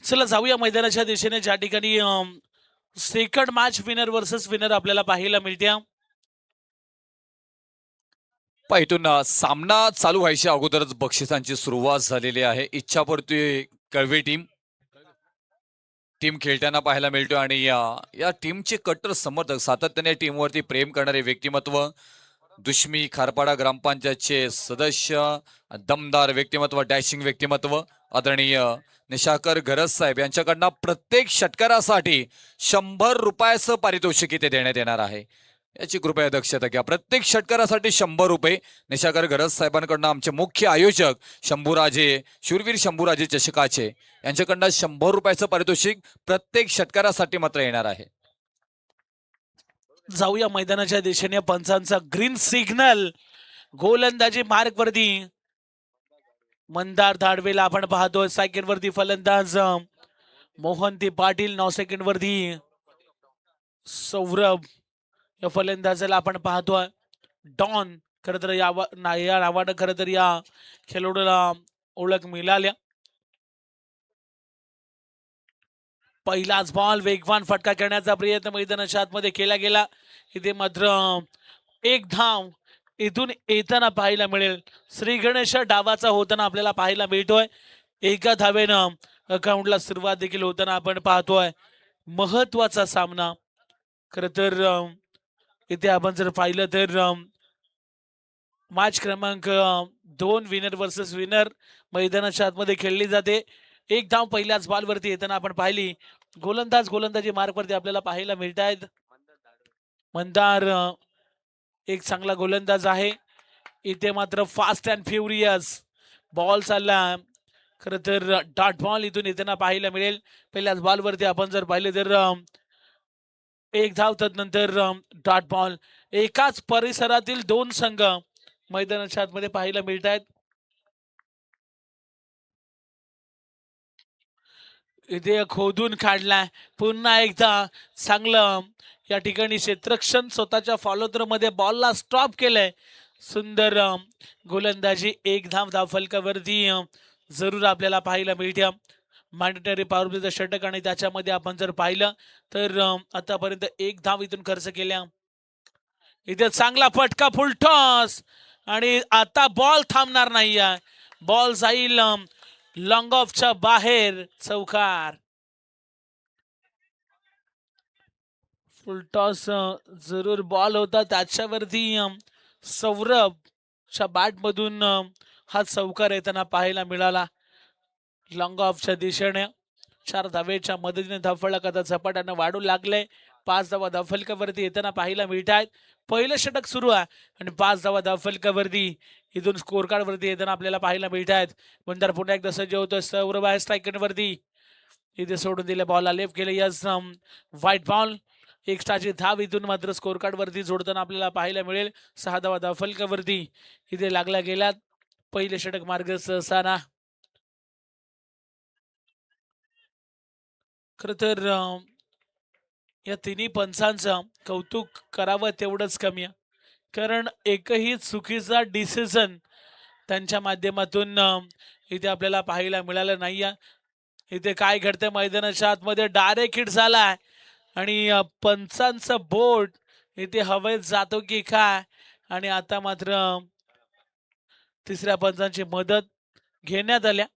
चला जाऊया मैदानाच्या दिशेने, ज्या ठिकाणी second match winner versus winner आपल्याला पाहायला मिळते. इथून सामना चालू व्हायच्या अगोदरच बक्षिसांची सुरुवात झालेली आहे. इच्छापुरती कळवे टीम खेळताना पाहायला मिळतो आणि या टीमचे कट्टर समर्थक, सातत्याने टीमवरती प्रेम करणारे व्यक्तिमत्व, दुश्मी खारपाडा ग्रामपंचायतचे सदस्य, दमदार व्यक्तिमत्व, डॅशिंग व्यक्तिमत्व आदरणीय निशाकर गरज साहेब यांच्याकडनं प्रत्येक षटकारासाठी 100 रुपयाचं पारितोषिक इथे देण्यात येणार आहे. याची कृपया दक्षता घ्या. प्रत्येक षटकारासाठी 100 रुपये निशाकर गरज साहेबांकडनं आमचे मुख्य आयोजक शंभूराजे, शूरवीर शंभूराजे चषकाचे यांच्याकडनं 100 रुपयाचं पारितोषिक प्रत्येक षटकारासाठी मात्र येणार आहे. जाऊया मैदानाच्या दिशेने. पंचांचा ग्रीन सिग्नल. गोलंदाजी मार्क वरती मंदार धाडवेला आपण पाहतोय. सेकंड वरती फलंदाज मोहंती पाटील. 9 सेकंड वरती सौरभ या फलंदाजाला आपण पाहतोय. डॉन खरं तर या नावानं खरं तर या खेळाडूला ओळख मिळाल्या. पहिलाच बॉल, वेगवान फटका करण्याचा प्रयत्न मैदानाच्या आतमध्ये केला गेला. इथे मात्र एक धाव इथून येताना पाहायला मिळेल. श्री गणेश डावाचा होताना आपल्याला पाहायला मिळतोय. एका धावेनं अकाउंटला सुरुवात देखील होताना आपण पाहतोय. महत्वाचा सामना खरं तर इथे आपण जर पाहिलं तर मॅच क्रमांक 2 विनर वर्सेस विनर मैदानाच्या आतमध्ये खेळली जाते. एक धाव पहिल्याच बॉलवरती येताना आपण पाहिली. गोलंदाजी मार्कवरती आपल्याला पाहायला मिळत आहेत. मंदार एक चांगला गोलंदाज आहे. इथे मात्र फास्ट अँड फ्युरियस बॉल चालला. खरं तर डॉट बॉल इथून येताना पाहायला मिळेल. पहिल्याच बॉलवरती आपण जर पाहिले तर एक धाव, तदनंतर डॉट बॉल. एकाच परिसरातील 2 संघ मैदानाच्या आतमध्ये पाहायला मिळत आहेत. इथे खोदून काढलाय. पुन्हा एकदा चांगलं या ठिकाणी क्षेत्ररक्षण स्वतःच्या फॉलोथ्रो मध्ये बॉलला स्टॉप केलंय. सुंदर गोलंदाजी. एक धाव धावफलकावरती जरूर आपल्याला पाहायला मिळते. मॅन्डेटरी पॉवर प्लेचं षटक आणि त्याच्यामध्ये आपण जर पाहिलं तर आतापर्यंत एक धाव इथून खर्च केल्या. इथे चांगला फटका, फुल टॉस आणि आता बॉल थांबणार नाही. बॉल जाईल लॉंग ऑफच्या बाहेर. चौकार. फुल टॉस जरूर बॉल होता. त्याच्यावरती सौरभच्या बॅट मधून हा चौकार येताना पाहायला मिळाला. लॉंग ऑफच्या दिशेने 4 धावेच्या मदतीने धावफलक आता झपाट्यानं वाढू लागले. 5 धावा धावफलकावरती येताना पाहायला मिळत आहेत. पहिलं षटक सुरू आहे आणि 5 धावा धावफलकावरती इथून स्कोर कार्ड वरती येताना आपल्याला पाहायला मिळत आहेत. मंदार पुन्हा एकदा सज्ज होतोय. सौरभ आहे स्ट्रायकर वरती. इथे सोडून दिले, बॉलला लेफ्ट केले. Yes, white ball. एक्स्ट्राची धाव इथून मात्र स्कोर कार्ड वरती जोडताना आपल्याला पाहायला मिळेल. 6 धावा धावफलकावरती इथे लागल्या गेल्यात. पहिले षटक मार्ग सहसाना. खर तर या तिन्ही पंचांचं कौतुक करावं तेवढंच कमी आहे. कारण एकही चुकीचा डिसिजन त्यांच्या माध्यमातून इथे आपल्याला पाहायला मिळालं नाही. इथे काय घडतंय मैदानाच्या आतमध्ये, डायरेक्ट हिट झालाय आणि पंचांचं बोट इथे हवेत जातो की काय. आणि आता मात्र तिसऱ्या पंचांची मदत घेण्यात आल्या.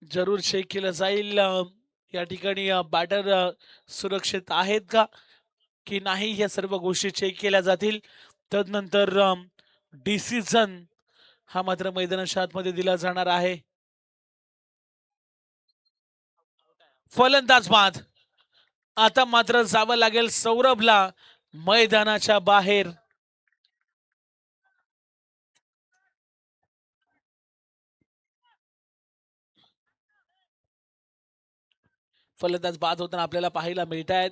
जरूर चेक केलं जाईल या ठिकाणी बॅटर सुरक्षित आहेत का की नाही, या सर्व गोष्टी चेक केल्या जातील. तदनंतर डिसिजन हा मात्र मैदानाच्या आतमध्ये दिला जाणार आहे. फलंदाज बाद. आता मात्र जावं लागेल सौरभला मैदानाच्या बाहेर. फलंदाज बाद होताना आपल्याला पाहायला मिळत आहेत.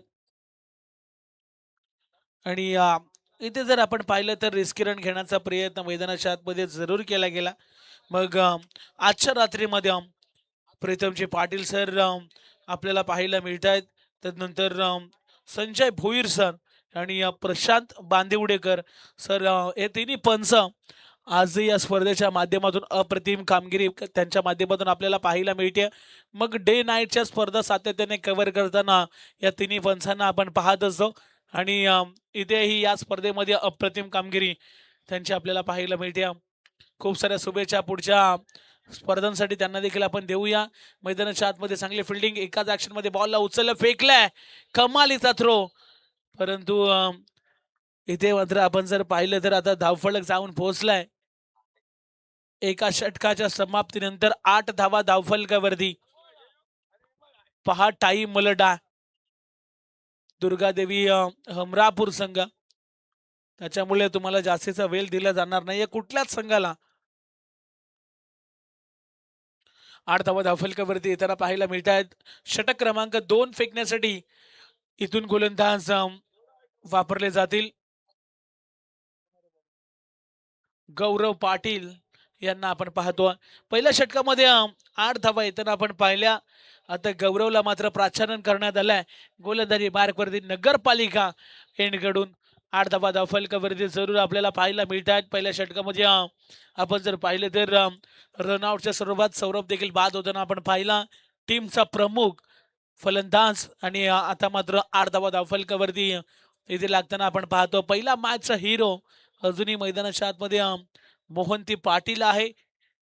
आणि इथे जर आपण पाहिलं तर रिस्क रन घेण्याचा प्रयत्न मैदानाच्या आतमध्ये जरूर केला गेला. मग आजच्या रात्रीमध्ये प्रीतमजी पाटील सर आपल्याला पाहायला मिळत आहेत. त्यानंतर संजय भोईर सर आणि प्रशांत बांदिवडेकर सर, हे तिन्ही पंच आज या स्पर्धेच्या माध्यमातून अप्रतिम कामगिरी त्यांच्या माध्यमातून आपल्याला पाहायला मिळते. मग डे नाईटच्या स्पर्धा सातत्याने कव्हर करताना या तिन्ही पंचांना आपण पाहत असतो आणि इथेही या स्पर्धेमध्ये अप्रतिम कामगिरी त्यांची आपल्याला पाहायला मिळते. खूप साऱ्या शुभेच्छा पुढच्या स्पर्धांसाठी त्यांना देखील आपण देऊया. मैदानाच्या आतमध्ये चांगली फिल्डिंग, एकाच ऍक्शन मध्ये बॉलला उचललं, फेकलाय, कमालीचा थ्रो. परंतु इथे मात्र आपण जर पाहिलं तर आता धावफलक जाऊन पोहोचलाय. एका षटकाच्या समाप्तीनंतर 8 धावा धावफलकावरती. पहा टाईम मलडा दुर्गादेवी हमरापूर संघ, त्याच्यामुळे तुम्हाला जास्तीचा वेळ दिला जाणार नाहीये कुठल्याच संघाला. 8 धावा धावफलकावरती येताना पाहायला मिळत आहेत. षटक क्रमांक 2 फेकण्यासाठी इथून गोलंदाज वापरले जातील. गौरव पाटील यांना आपण पाहतो. पहिल्या षटकामध्ये 8 धावा येताना आपण पाहिल्या. आता गौरवला मात्र प्राचारण करण्यात आलाय. गोलंदाजी मार्कवरती नगरपालिका एंडकडून 8 धावा धावफलकावरती जरूर आपल्याला पाहायला मिळत आहेत. पहिल्या षटकामध्ये आपण जर पाहिलं तर रनआउटच्या स्वरूपात सौरभ देखील बाद होताना आपण पाहिला. टीमचा प्रमुख फलंदाज आणि आता मात्र 8 धावा धावफलकावरती इथे लागताना आपण पाहतो. पहिला मॅचचा हिरो अजूनही मैदानाच्या आतमध्ये मोहंती पाटील आहे.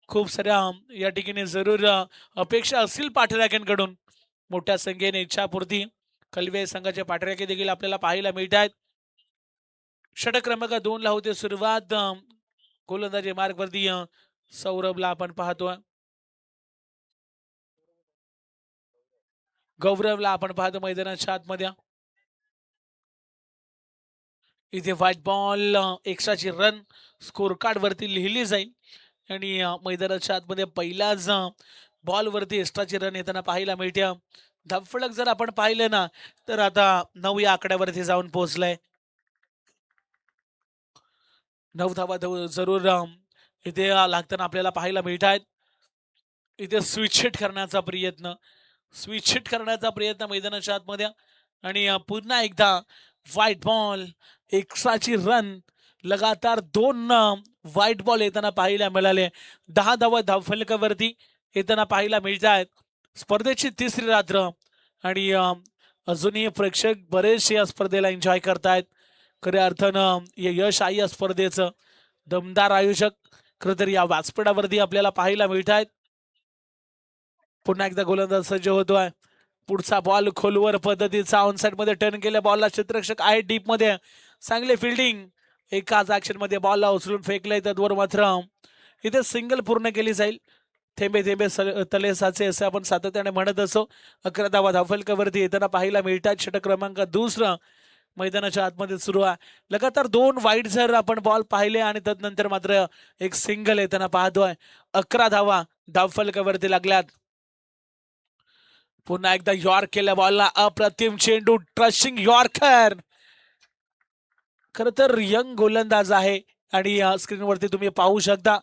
खूप साऱ्या या ठिकाणी जरूर अपेक्षा असतील पाठराख्यांकडून. मोठ्या संख्येने इच्छापूर्ती कलवे संघाचे पाठराखे देखील आपल्याला पाहायला मिळत आहेत. षटक क्रमांक 2 ला होते सुरुवात. गोलंदाजी मार्गवरती सौरभला आपण पाहतो. गौरवला आपण पाहतो मैदानाच्या आतमध्ये. इथे व्हाईट बॉल, एक्स्ट्राची रन स्कोर कार्ड वरती लिहिली जाईल आणि मैदानाच्या आतमध्ये पहिल्याच बॉल वरती एक्स्ट्राची रन येताना पाहायला मिळते. धावफलक जर आपण पाहिलं ना तर आता 9 या आकड्यावरती जाऊन पोहोचलाय. 9 धावा जरूर इथे लागताना आपल्याला पाहायला मिळत आहेत. इथे स्विच हिट करण्याचा प्रयत्न मैदानाच्या आतमध्ये आणि पुन्हा एकदा व्हाईट बॉल, एक्स्ट्राची रन, लगातार 2 व्हाईट बॉल येताना पाहायला मिळाले. 10 धावा धावफलकावरती येताना पाहायला मिळत आहेत. स्पर्धेची तिसरी रात्र आणि अजूनही प्रेक्षक बरेचसे या स्पर्धेला एन्जॉय करतायत. खऱ्या अर्थानं यश आहे या स्पर्धेचं. दमदार आयोजक खरं तर या व्यासपीठावरती आपल्याला पाहायला मिळत आहेत. पुन्हा एकदा गोलंदाज सज्ज होतोय. पुढचा बॉल खोलवर पद्धतीचा ऑनसाइड मध्ये टर्न केल्या बॉलला क्षेत्ररक्षक आहे डीप मध्ये. चांगले फिल्डिंग, एकाच ऍक्शन मध्ये बॉलला उचलून फेकलंय. तद्वर मात्र इथे सिंगल पूर्ण केली जाईल. थेंबे थेंबे तले साचे असे आपण सातत्याने म्हणत असो. 11 धावा धावफलकावरती येताना पाहायला मिळतात. षटक क्रमांक 2 मैदानाच्या आतमध्ये सुरू आहे. लगातार 2 वाईट जर आपण बॉल पाहिले आणि तदनंतर मात्र एक सिंगल येताना पाहतोय. 11 धावा धावफलकावरती लागल्यात. पुन्हा एकदा यॉर्क केल्या बॉलला, अप्रतिम चेंडू, ट्रशिंग यॉर्कर. खर तर यंग गोलंदाज आहे आणि स्क्रीनवरती तुम्ही पाहू शकता.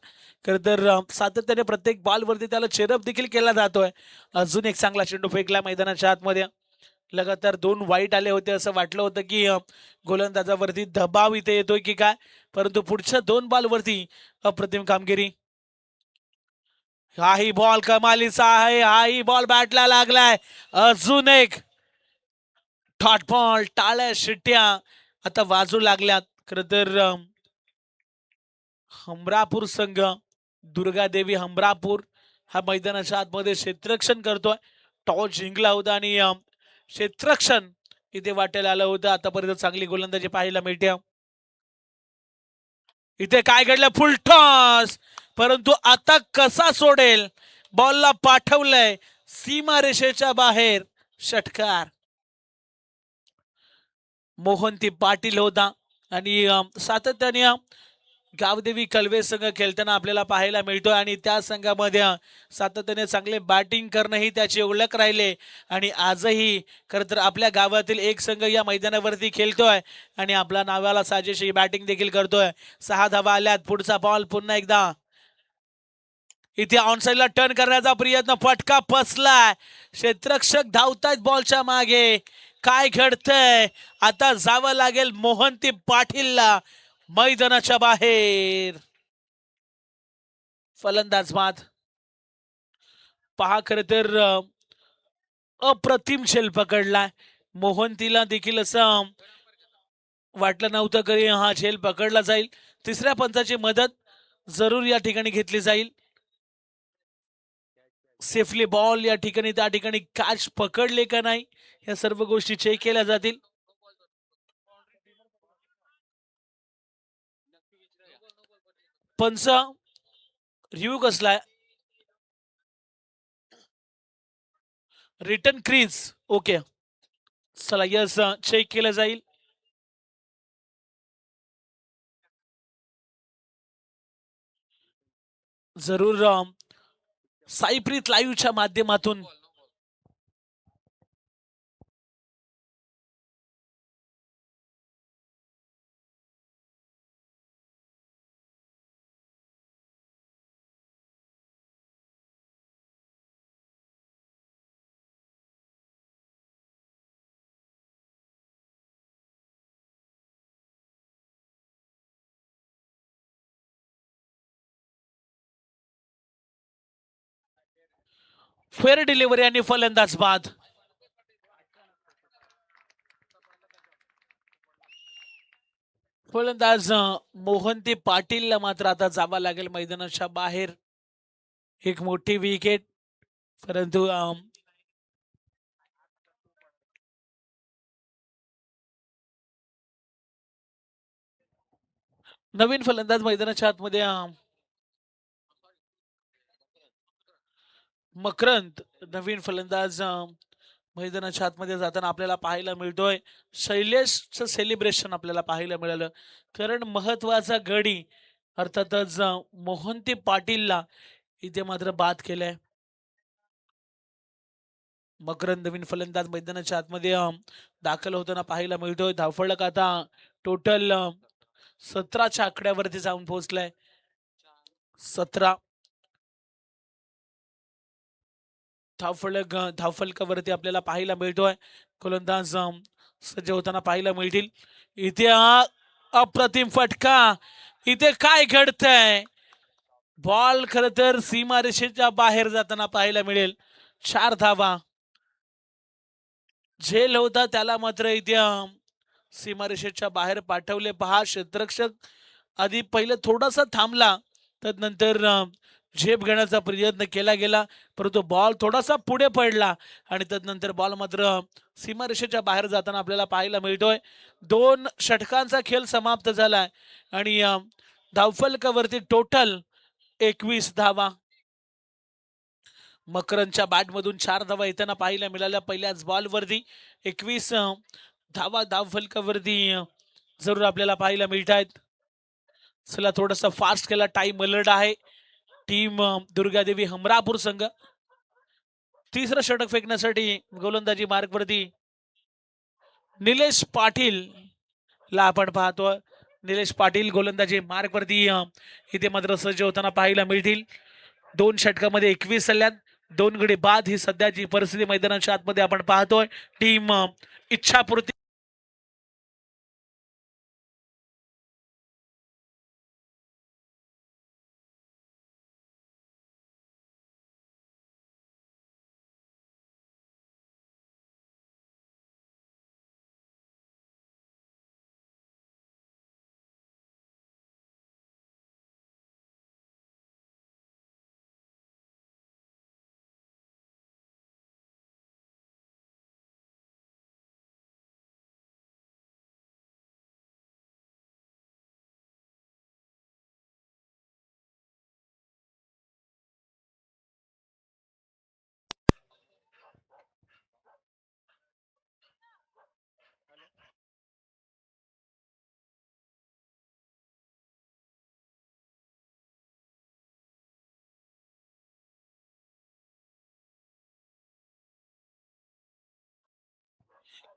खर तर सातत्याने प्रत्येक बॉलवरती त्याला चेरअप देखील केला जातोय. अजून एक चांगला चेंडू फेकला मैदानाच्या आतमध्ये. लगातार 2 वाईट आले होते. असं वाटलं होतं की गोलंदाजावरती दबाव इथे येतोय की काय, परंतु पुढच्या 2 बॉलवरती अप्रतिम कामगिरी. हाही बॉल कमालीचा आहे. हाही बॉल बॅटला लागलाय. अजून एक डॉट बॉल, टाळ्या शिट्ट्या आता वाजू लागल्यात. खर तर हमरापूर संघ, दुर्गादेवी हमरापूर हा मैदानाच्या आतमध्ये क्षेत्ररक्षण करतोय. टॉस जिंकला होता आणि क्षेत्ररक्षण इथे वाटेल आलं होतं. आतापर्यंत चांगली गोलंदाजी पाहायला मिळते. इथे काय घडलं, फुल टॉस, परंतु आता कसा सोडेल, बॉलला पाठवलंय सीमारेषेच्या बाहेर. षटकार मोहंती पाटील होता आणि सातत्याने गावदेवी कलवे संघ खेळताना आपल्याला पाहायला मिळतोय आणि त्या संघामध्ये सातत्याने चांगले बॅटिंग करणं ही त्याची ओळख राहिले. आणि आजही खरं तर आपल्या गावातील एक संघ या मैदानावरती खेळतोय आणि आपल्या नावाला साजेशी बॅटिंग देखील करतोय. 6 धावा आल्यात. पुढचा बॉल पुन्हा एकदा इथे ऑनसाइडला टर्न करण्याचा प्रयत्न, फटका फसलाय. क्षेत्ररक्षक धावतायत बॉलच्या मागे. काय घडतंय आता जावं लागेल मोहंती पाटीलला मैदानाच्या बाहेर. फलंदाज बाद. पहा खर तर अप्रतिम झेल पकडलाय. मोहंतीला देखील असं वाटलं नव्हतं की हा झेल पकडला जाईल. तिसऱ्या पंचाची मदत जरूर या ठिकाणी घेतली जाईल. सेफली बॉल या ठिकाणी त्या ठिकाणी कॅच पकडले का नाही या सर्व गोष्टी चेक केल्या जातील. पंच रिव्ह्यू कसलाय. Return crease okay. चला यस चेक केलं जाईल. जरूर साईप्रीत लाईव्हच्या माध्यमातून फेअर डिलिव्हरी आणि फलंदाज बाद. फलंदाज मोहंती पाटीलला मात्र आता जावं लागेल मैदानाच्या बाहेर. एक मोठी विकेट परंतु नवीन फलंदाज मैदानाच्या आतमध्ये मकरंद नवीन फलंदाज मैदानाच्या आतमध्ये जाताना आपल्याला पाहायला मिळतोय. शैलेशचं सेलिब्रेशन आपल्याला पाहायला मिळालं कारण महत्वाचा गडी अर्थातच मोहंती पाटीलला इथे मात्र बाद केलंय. मकरंद नवीन फलंदाज मैदानाच्या आतमध्ये दाखल होताना पाहायला मिळतोय. धावफलक आता टोटल 17च्या आकड्यावरती जाऊन पोहोचलाय. 17 धावफलकावरती आपल्याला पाहायला मिळतोय. गोलंदाज सज्ज होताना पाहायला मिळतील. इथे अप्रतिम फटका. इथे काय घडतंय. बॉल खर तर सीमारेषेच्या बाहेर जाताना पाहायला मिळेल. 4 धावा. झेल होता त्याला मात्र इथे सीमारेषेच्या बाहेर पाठवले. पहा क्षेत्ररक्षक आधी पहिले थोडासा थांबला तदनंतर झेप घेण्याचा प्रयत्न केला गेला परंतु बॉल थोडासा पुढे पडला आणि तदनंतर बॉल मात्र सीमारेषेच्या बाहेर जाताना आपल्याला पाहायला मिळतोय. 2 षटकांचा खेळ समाप्त झालाय आणि धावफलकावरती टोटल 21 धावा. मकरंदच्या बॅटमधून 4 धावा येताना पाहायला मिळाल्या पहिल्याच बॉलवरती. 21 धावा धावफलकावरती जरूर आपल्याला पाहायला मिळत आहेत. चला थोडासा फास्ट केला. टाइम अलर्ट आहे. टीम दुर्गादेवी हमरापूर संघ तिसरं षटक फेकण्यासाठी गोलंदाजी मार्गवरती निलेश पाटील ला आपण पाहतोय. निलेश पाटील गोलंदाजी मार्गवरती इथे मात्र सज्ज होताना पाहायला मिळतील. 2 षटकामध्ये 21 सल्ल्यात 2 गडी बाद ही सध्याची परिस्थिती मैदानाच्या आतमध्ये आपण पाहतोय. टीम इच्छापूर्ती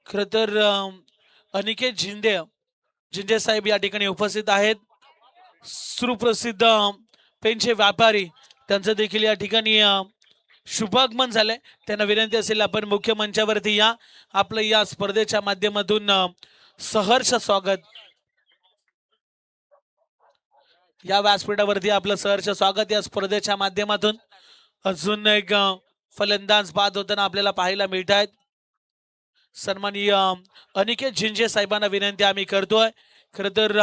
खर तर अनिकेत झिंजे साहेब या ठिकाणी उपस्थित आहेत. सुप्रसिद्ध पेनचे व्यापारी त्यांचं देखील या ठिकाणी शुभागमन झालंय. त्यांना विनंती असेल आपण मुख्य मंचावरती या. आपलं या स्पर्धेच्या माध्यमातून सहर्ष स्वागत. या व्यासपीठावरती आपलं सहर्ष स्वागत या स्पर्धेच्या माध्यमातून. अजून एक फलंदाज बाद होताना आपल्याला पाहायला मिळत आहेत. सन्माननीय अनिकेत झिंजे साहेबांना विनंती आम्ही करतोय. खरं तर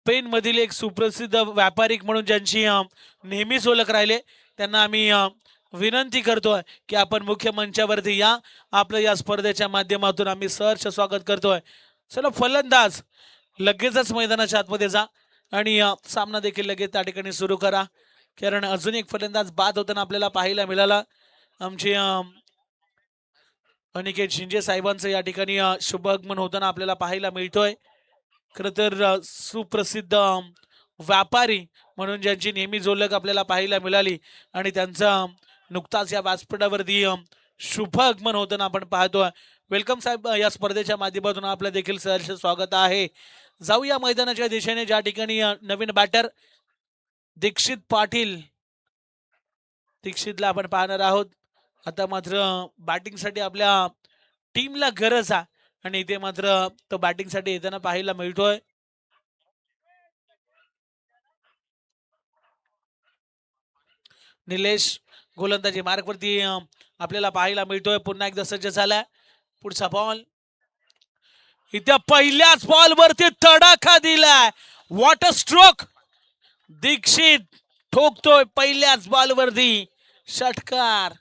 पेन मधील एक सुप्रसिद्ध व्यापारिक म्हणून ज्यांची नेहमीच ओळख राहिले त्यांना आम्ही विनंती करतोय की आपण मुख्य मंचावरती या. आपलं या स्पर्धेच्या माध्यमातून आम्ही सहर्ष स्वागत करतोय. चला फलंदाज लगेचच मैदानाच्या आतमध्ये जा आणि सामना देखील लगेच त्या ठिकाणी सुरू करा. कारण अजून एक फलंदाज बाद होताना आपल्याला पाहायला मिळाला. आमचे अनिकेत झिंजे साहेबांचं या ठिकाणी शुभागमन होताना आपल्याला पाहायला मिळतोय. खरं तर सुप्रसिद्ध व्यापारी म्हणून ज्यांची नेहमी ओळख आपल्याला पाहायला मिळाली आणि त्यांचा नुकताच या व्यासपीठावरती शुभागमन होताना आपण पाहतोय. वेलकम साहेब, या स्पर्धेच्या माध्यमातून आपलं देखील सहर्ष स्वागत आहे. जाऊया मैदानाच्या दिशेने, ज्या ठिकाणी नवीन बॅटर दीक्षित पाटील, दीक्षितला आपण पाहणार आहोत. आता मात्र बॅटिंगसाठी आपल्या टीमला गरज आहे आणि इथे मात्र तो बॅटिंगसाठी येताना पाहायला मिळतोय. निलेश गोलंदाजी मार्कवरती आपल्याला पाहायला मिळतोय. पुन्हा एकदा सज्ज झालाय. पुढचा बॉल इथे पहिल्याच बॉल वरती तडाखा दिलाय. Water stroke. दीक्षित ठोकतोय पहिल्याच बॉल वरती षटकार.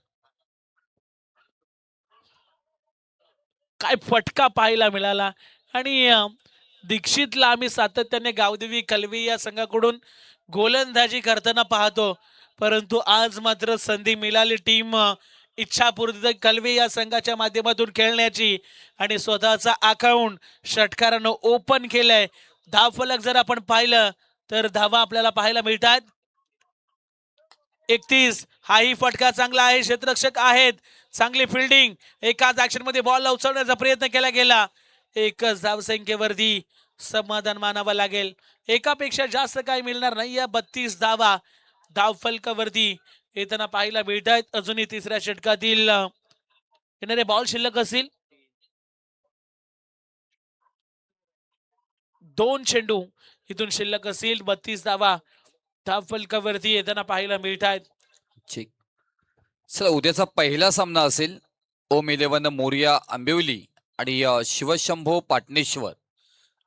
काय फटका पाहायला मिळाला. आणि दीक्षितला आम्ही सातत्याने गावदेवी कलवी या संघाकडून गोलंदाजी करताना पाहतो, परंतु आज मात्र संधी मिळाली टीम इच्छापूर्ती कलवे या संघाच्या माध्यमातून खेळण्याची आणि स्वतःचा अकाउंट षटकारानं ओपन केलंय. धावफलक जर आपण पाहिलं तर धावा आपल्याला पाहायला मिळतात 31. हाही फटका चांगला आहे. क्षेत्ररक्षक आहेत. चांगली फिल्डिंग. एकाच ऍक्शन मध्ये बॉल उचलण्याचा प्रयत्न केला गेला. एकच धावसंख्येवरती समाधान मानावं लागेल. एकापेक्षा जास्त काही मिळणार नाही. या 32 धावा धावफलकावरती येताना पाहायला मिळत आहेत. अजूनही तिसऱ्या षटकातील येणारे बॉल शिल्लक असतील. 2 चेंडू इथून शिल्लक असतील. 32 धावा धावफलकावरती येताना पाहायला मिळत आहेत. ठीक. चला, उद्याचा पहिला सामना असेल ओम 11 मोरिया आंबिवली आणि शिवशंभो पाटणेश्वर.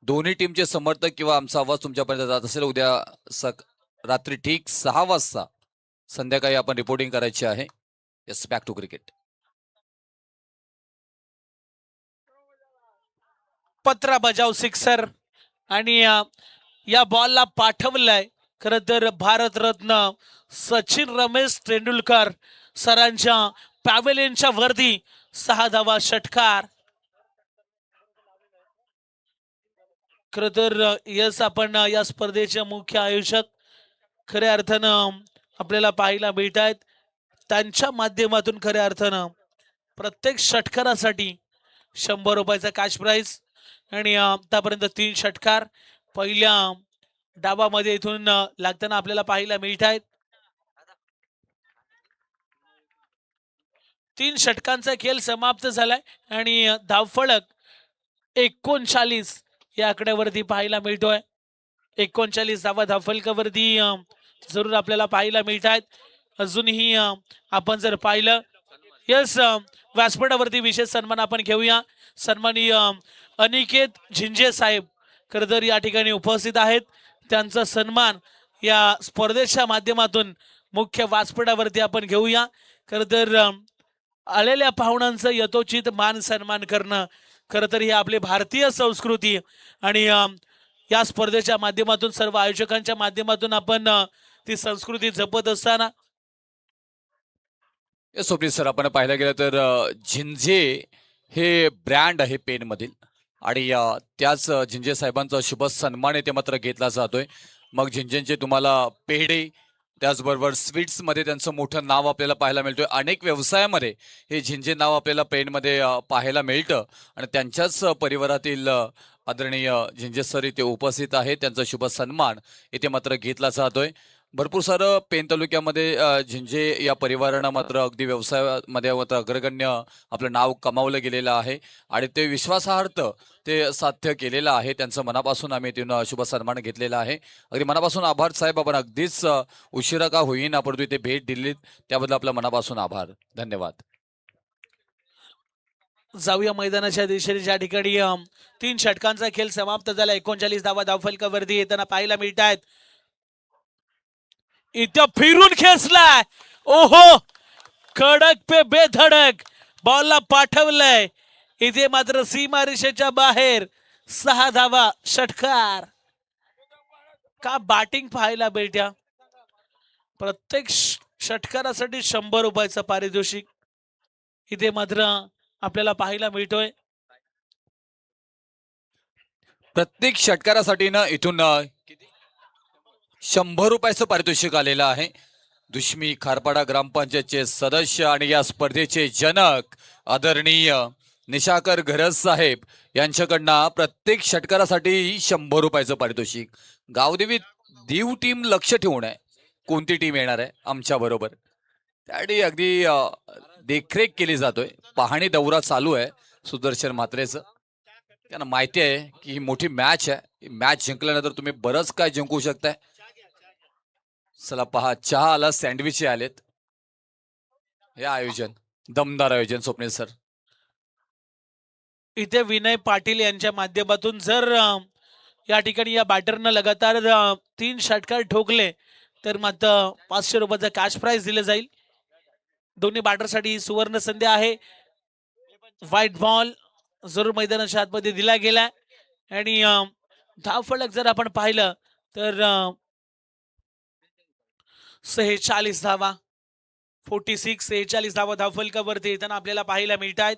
दोन्ही टीमचे समर्थक किंवा आमचा आवाज तुमच्यापर्यंत जात असेल. उद्या रात्री ठीक 6 वाजता संध्याकाळी आपण रिपोर्टिंग करायची आहे. Yes, back to cricket. पत्रा बजाव सिक्सर आणि या बॉलला पाठवलंय खरं तर भारतरत्न सचिन रमेश तेंडुलकर सरांच्या पॅव्हेलियनच्या वरती 6 धावा षटकार. खरं तर यस, आपण या स्पर्धेचे मुख्य आयोजक खऱ्या अर्थानं आपल्याला पाहायला मिळत आहेत. त्यांच्या माध्यमातून खऱ्या अर्थानं प्रत्येक षटकारासाठी 100 रुपयाचा कॅश प्राइज आणि आतापर्यंत 3 षटकार पहिल्या डावामध्ये इथून लागताना आपल्याला पाहायला मिळत आहेत. 3 षटकांचा खेळ समाप्त झालाय आणि धावफलक 39 या आकड्यावरती पाहायला मिळतोय. 39 धावा धावफलकावरती जरूर आपल्याला पाहायला मिळत आहेत. अजूनही आपण जर पाहिलं यस, व्यासपीठावरती विशेष सन्मान आपण घेऊया. सन्माननीय अनिकेत झिंजे साहेब खरं तर या ठिकाणी उपस्थित आहेत. त्यांचा सन्मान या स्पर्धेच्या माध्यमातून मुख्य व्यासपीठावरती आपण घेऊया. खरं तर आलेल्या पाहुण्यांचं यथोचित मान सन्मान करणं खरं तर ही आपली भारतीय संस्कृती आणि या स्पर्धेच्या माध्यमातून सर्व आयोजकांच्या माध्यमातून आपण ती संस्कृती जपत असताना. स्वप्नील सर, आपण पाहायला गेलं तर झिंजे हे ब्रँड आहे पेन मधील आणि त्याच झिंजे साहेबांचा शुभ सन्मान ते मात्र घेतला जातोय. मग झिंजेंचे तुम्हाला पेढे, त्याचबरोबर स्वीट्स मध्ये त्यांचं मोठं नाव आपल्याला पाहायला मिळतोय. अनेक व्यवसायामध्ये हे झिंजे नाव आपल्याला पेनमध्ये पाहायला मिळतं आणि त्यांच्याच परिवारातील आदरणीय झिंजे सर इथे उपस्थित आहेत. त्यांचा शुभ सन्मान इथे मात्र घेतला जातोय. भरपूर सारं पेन तालुक्यामध्ये झिंजे या परिवारानं मात्र अगदी व्यवसायामध्ये मात्र अग्रगण्य आपलं नाव कमावलं गेलेलं आहे आणि ते विश्वासार्थ ते साध्य केलेलं आहे. त्यांचं मनापासून आम्ही तिथून शुभ सन्मान घेतलेला आहे. अगदी मनापासून आभार साहेब. आपण अगदीच उशिरा का होईना परंतु इथे भेट दिलीत त्याबद्दल आपल्या मनापासून आभार. धन्यवाद. जाऊया मैदानाच्या दिशेने, ज्या ठिकाणी 3 षटकांचा खेळ समाप्त झाला. 39 धावा धावफलकावरती येताना पाहायला मिळत आहेत. इथं फिरून खेचलाय, ओहो, कडक पे बेधडक बॉलला पाठवलंय. इथे मात्र सीमा रेषेच्या बाहेर 6 धावा, षटकार. का बॅटिंग पाहायला भेट्या. प्रत्येक षटकारासाठी 100 रुपयाचं पारितोषिक इथे मात्र आपल्याला पाहायला मिळतोय. प्रत्येक षटकारासाठी ना इथून 100 रुपयाचं पारितोषिक आलेलं आहे. दुश्मी खारपाडा ग्रामपंचायतचे सदस्य आणि या स्पर्धेचे जनक आदरणीय निशाकर घरज साहेब यांच्याकडनं प्रत्येक षटकारासाठी 100 रुपयाचं पारितोषिक. गावदेवी दीव टीम लक्ष ठेवून आहे कोणती टीम येणार आहे आमच्या बरोबर, त्यासाठी अगदी देखरेख केली जातोय. पाहणी दौरा चालू आहे सुदर्शन म्हात्रेचं. त्यांना माहिती आहे की ही मोठी मॅच आहे. मॅच जिंकल्यानंतर तुम्ही बरंच काय जिंकू शकताय. चला पहा, चहा आला, सँडविच आलेत. हे आयोजन दमदार आयोजन स्वप्नील सर. इथे विनय पाटील यांच्या माध्यमातून जर या ठिकाणी या बॅटरनं लगातार 3 षटकार ठोकले तर मात्र 500 रुपयाचा कॅश प्राइज दिले जाईल. दोन्ही बॅटरसाठी सुवर्ण संधी आहे. व्हाईट बॉल जरूर मैदानाच्या आतमध्ये दिला गेला आणि धावफलक जर आपण पाहिलं तर 46 धावा, 46 धावा धावफलकावरती येताना आपल्याला पाहायला मिळत आहेत.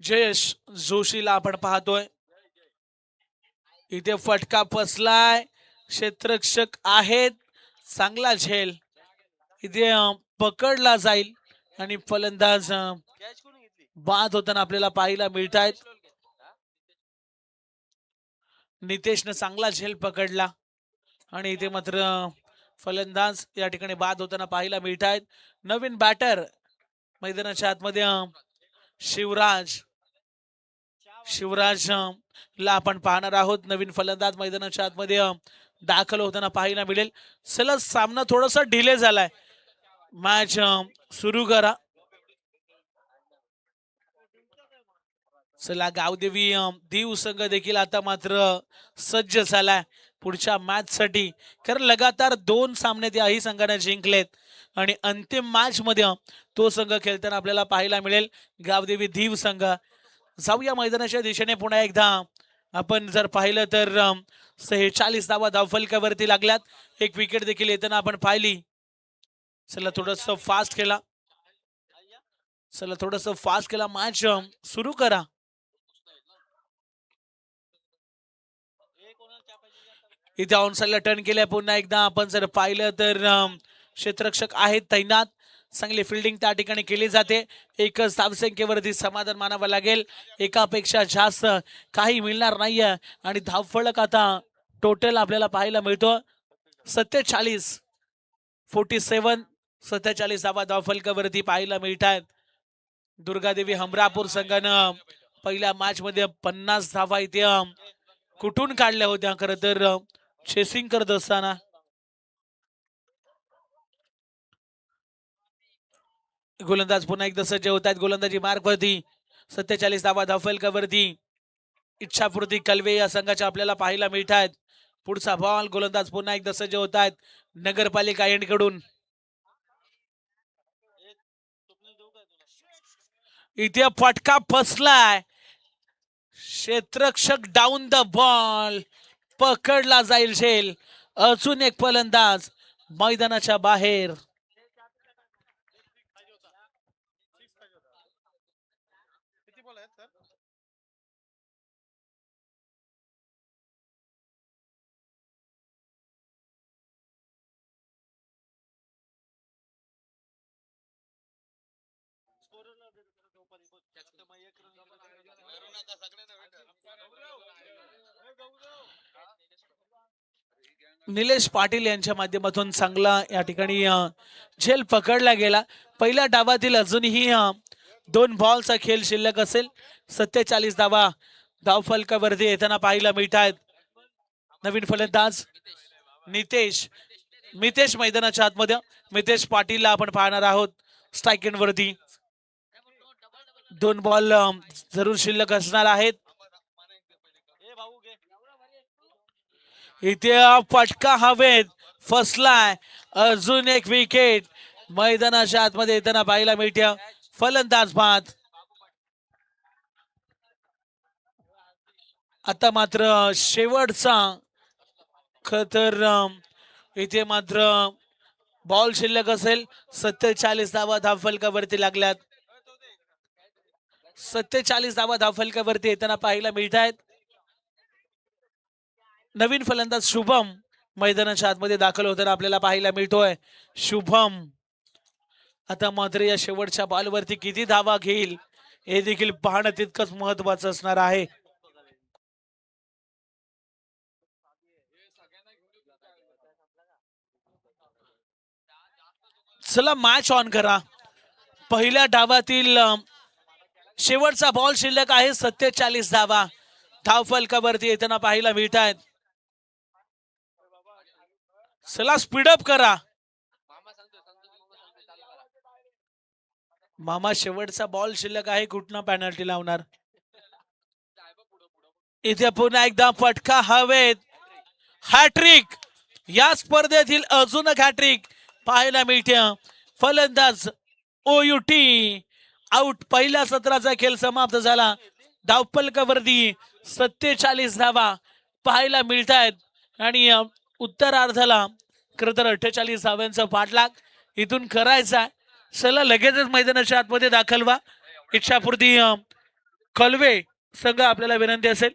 जयेश जोशीला आपण पाहतोय. इथे फटका फसलाय, क्षेत्ररक्षक आहेत, चांगला झेल इथे पकडला जाईल आणि फलंदाज बाद होताना आपल्याला पाहायला मिळत आहेत. नितेशने चांगला झेल पकडला आणि इथे मात्र फलंदाज या ठिकाणी बाद होताना पाहायला मिळत आहेत. नवीन बॅटर मैदानाच्या आतमध्ये शिवराज ला आपण पाहणार आहोत. नवीन फलंदाज मैदानाच्या आतमध्ये दाखल होताना पाहायला मिळेल. चला, सामना थोडासा डिले झालाय. मॅच सुरू करा. चला, गावदेवी दीव संघ देखील आता मात्र सज्ज झालाय पुढच्या मॅच साठी. कारण लगातार 2 सामने त्याही संघाने जिंकलेत आणि अंतिम मॅच मध्ये तो संघ खेळताना आपल्याला पाहायला मिळेल गावदेवी दीव संघ. जाऊया मैदानाच्या दिशेने पुन्हा एकदा. आपण जर पाहिलं तर 46 धावा धावफलकावरती लागल्यात. एक विकेट देखील येताना आपण पाहिली. चला, थोडस फास्ट केला. मॅच सुरू करा. इथे ऑनसाईडला टर्न केल्या. पुन्हा एकदा आपण जर पाहिलं तर क्षेत्ररक्षक आहेत तैनात. चांगली फिल्डिंग त्या ठिकाणी केली जाते. एकच धावसंख्येवरती समाधान मानावं लागेल. एकापेक्षा जास्त काही मिळणार नाहीये आणि धावफलक आता टोटल आपल्याला पाहायला मिळतो 47 धावा धावफलकावरती पाहायला मिळत आहेत. दुर्गादेवी हमरापूर संघानं पहिल्या मॅच मध्ये 50 धावा इथे कुठून काढल्या होत्या खरं तर चेसिंग करत असताना. गोलंदाज पुन्हा एकदा सज्ज होत आहेत. गोलंदाजी मार्गवरती 47 धावा धावफलकावरती इच्छापूर्ती कलवे या संघाच्या आपल्याला पाहायला मिळत आहेत. पुढचा बॉल, गोलंदाज पुन्हा एकदा सज्ज होत आहेत नगरपालिका एंडकडून. इथे फटका फसलाय. क्षेत्ररक्षक डाऊन द बॉल, पकडला जाईल झेल. अजून एक फलंदाज मैदानाच्या बाहेर. निलेश पाटील यांच्या माध्यमातून चांगला या ठिकाणी झेल पकडला गेला. पहिल्या डावातील अजूनही 2 बॉलचा खेळ शिल्लक असेल. 47 धावा धावफलकावरती येताना पाहायला मिळत आहेत. नवीन फलंदाज मितेश मैदानाच्या आतमध्ये. मितेश पाटीलला आपण पाहणार आहोत स्ट्राईक एंड वरती. 2 बॉल जरूर शिल्लक असणार आहेत. इथे फटका हवेत फसलाय. अजून एक विकेट मैदानाच्या आतमध्ये येताना पाहायला मिळते. फलंदाज बाद. आता मात्र शेवटचा खतर इथे मात्र बॉल शिल्लक असेल. 47 धावा धावफलकावरती लागल्यात. 47 धावा धावफलकावरती येताना पाहायला मिळत आहेत. नवीन फलंदाज शुभम मैदानाच्या आतमध्ये दाखल होताना आपल्याला पाहायला मिळतोय. शुभम आता मात्र या शेवटच्या बॉलवरती किती धावा घेईल हे देखील पाहणं तितकंच महत्वाचं असणार आहे. चला मॅच ऑन करा. पहिल्या डावातील शेवटचा बॉल शिल्लक आहे. 47 धावा धावफलकावरती येताना पाहायला मिळत आहेत. चला स्पीडअप करा. मामा शेवटचा बॉल शिल्लक आहे. कुठनं पेनल्टी लावणार. इथे पुन्हा एकदा फटका हवेत. हॅट्रिक या स्पर्धेतील अजून एक हॅट्रिक पाहायला मिळते. फलंदाज ओयुटी आउट. पहिल्या सत्राचा खेळ समाप्त झाला. धावफलकावरती 47 धावा पाहायला मिळत आहेत आणि उत्तरार्धाला खरं तर 48 धाव्यांचा पाठलाग इथून करायचा. चला लगेचच मैदानाच्या आतमध्ये दाखल व्हा. इच्छापूर्ती कलवे संघ आपल्याला विनंती असेल.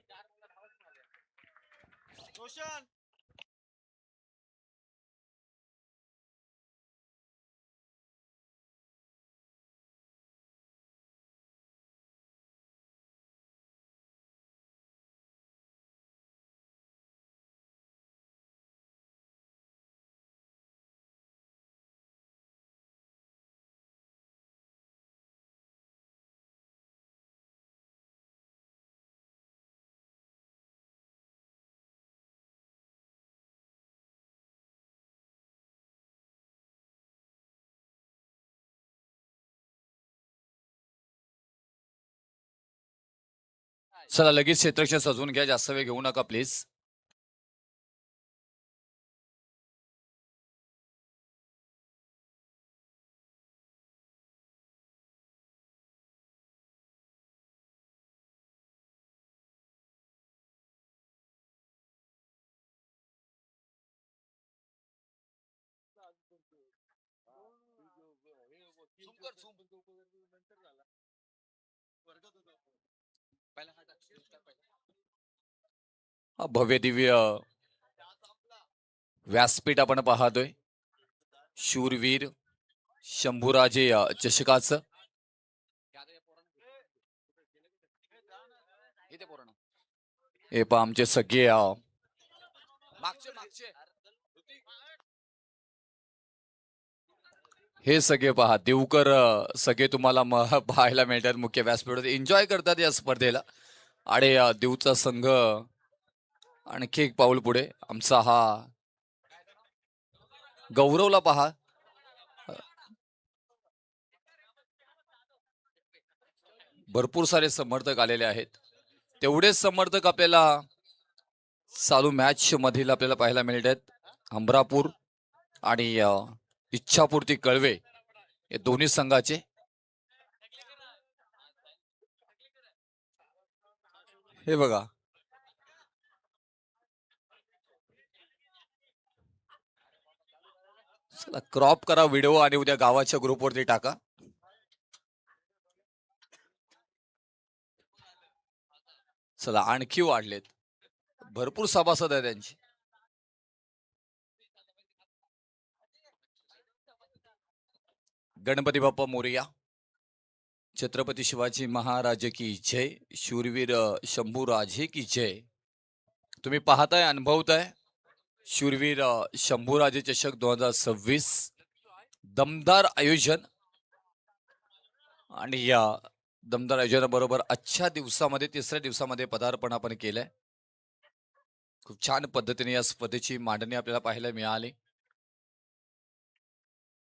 चला लगेच क्षेत्ररक्षण सजवून घ्या. जास्त वेळ घेऊ नका प्लीज. भव्य दिव्य व्यासपीठ आपण पाहतोय. शूरवीर शंभूराजे चषकाचं. हे पहा आमचे सगळे हे सगळे पहा देवकर सगळे तुम्हाला पाहायला मिळतात. मुख्य व्यासपीठावर एन्जॉय करतात या स्पर्धेला. आणि देवचा संघ आणखी एक पाऊल पुढे. आमचा हा गौरवला पहा. भरपूर सारे समर्थक आलेले आहेत. तेवढेच समर्थक आपल्याला चालू मॅच मधील आपल्याला पाहायला मिळत आहेत. अमरापूर आणि इच्छापूर्ती कळवे हे दोन्ही संघाचे. हे बघा चला क्रॉप करा व्हिडिओ आणि उद्या गावाच्या ग्रुपवरती टाका. चला आणखी वाढलेत. भरपूर सभासद आहे त्यांची. गणपती बाप्पा मोरया. छत्रपती शिवाजी महाराज की जय. शूरवीर शंभूराजे की जय. तुम्ही पाहताय, अनुभवताय शूरवीर शंभूराजे चषक 2026 दमदार आयोजन. आणि या दमदार आयोजनाबरोबर आजच्या दिवसामध्ये तिसऱ्या दिवसामध्ये पदार्पण आपण केलंय. खूप छान पद्धतीने या स्पर्धेची मांडणी आपल्याला पाहायला मिळाली.